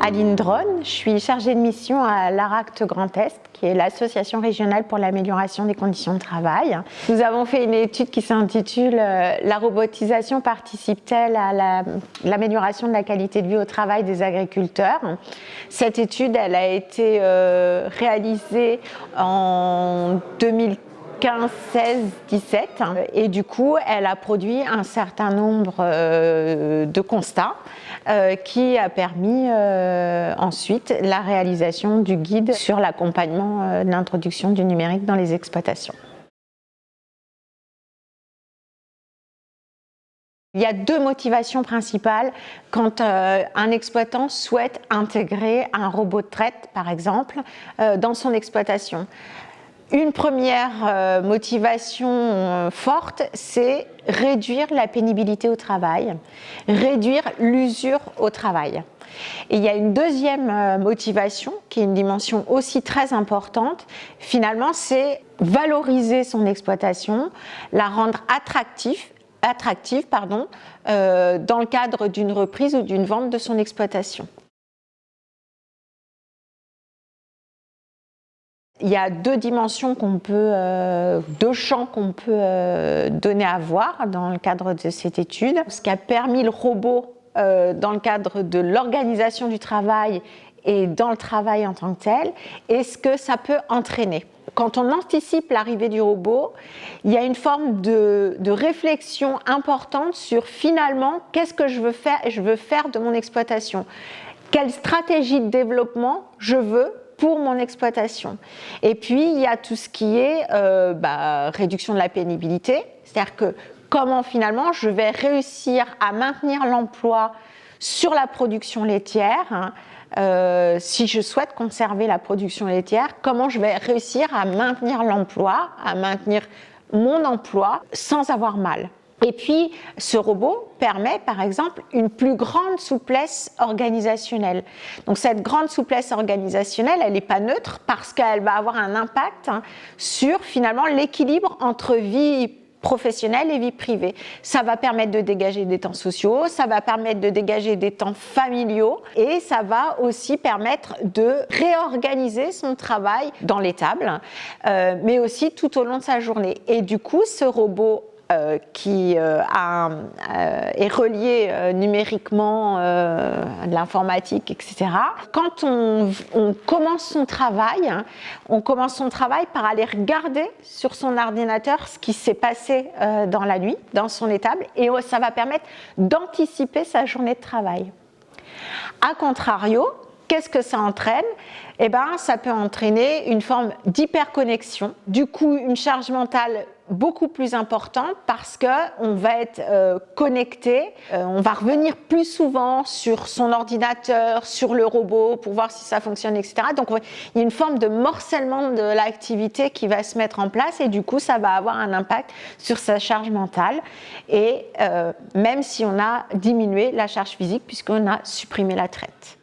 Aline Dronne, je suis chargée de mission à l'ARACT Grand Est, qui est l'association régionale pour l'amélioration des conditions de travail. Nous avons fait une étude qui s'intitule « La robotisation participe-t-elle à l'amélioration de la qualité de vie au travail des agriculteurs ?» Cette étude, elle a été réalisée en 2015, 16, 17 et du coup elle a produit un certain nombre de constats qui a permis ensuite la réalisation du guide sur l'accompagnement de l'introduction du numérique dans les exploitations. Il y a deux motivations principales quand un exploitant souhaite intégrer un robot de traite, par exemple, dans son exploitation. Une première motivation forte, c'est réduire la pénibilité au travail, réduire l'usure au travail. Et il y a une deuxième motivation, qui est une dimension aussi très importante, finalement, c'est valoriser son exploitation, la rendre attractive, dans le cadre d'une reprise ou d'une vente de son exploitation. Il y a deux dimensions deux champs qu'on peut donner à voir dans le cadre de cette étude. Ce qui a permis le robot dans le cadre de l'organisation du travail et dans le travail en tant que tel, et ce que ça peut entraîner. Quand on anticipe l'arrivée du robot, il y a une forme de réflexion importante sur finalement qu'est-ce que je veux faire de mon exploitation. Quelle stratégie de développement je veux pour mon exploitation. Et puis, il y a tout ce qui est réduction de la pénibilité, c'est-à-dire que comment finalement je vais réussir à maintenir l'emploi sur la production laitière, si je souhaite conserver la production laitière, comment je vais réussir à maintenir l'emploi, à maintenir mon emploi sans avoir mal. Et puis, ce robot permet, par exemple, une plus grande souplesse organisationnelle. Donc, cette grande souplesse organisationnelle, elle n'est pas neutre parce qu'elle va avoir un impact sur, finalement, l'équilibre entre vie professionnelle et vie privée. Ça va permettre de dégager des temps sociaux, ça va permettre de dégager des temps familiaux et ça va aussi permettre de réorganiser son travail dans l'étable, mais aussi tout au long de sa journée. Et du coup, ce robot qui est relié numériquement à de l'informatique, etc. Quand on commence son travail, on commence son travail par aller regarder sur son ordinateur ce qui s'est passé dans la nuit, dans son étable, et ça va permettre d'anticiper sa journée de travail. A contrario, qu'est-ce que ça entraîne ? Eh bien, ça peut entraîner une forme d'hyperconnexion, du coup une charge mentale beaucoup plus importante parce qu'on va être connecté, on va revenir plus souvent sur son ordinateur, sur le robot pour voir si ça fonctionne, etc. Donc il y a une forme de morcellement de l'activité qui va se mettre en place et du coup ça va avoir un impact sur sa charge mentale et même si on a diminué la charge physique puisqu'on a supprimé la traite.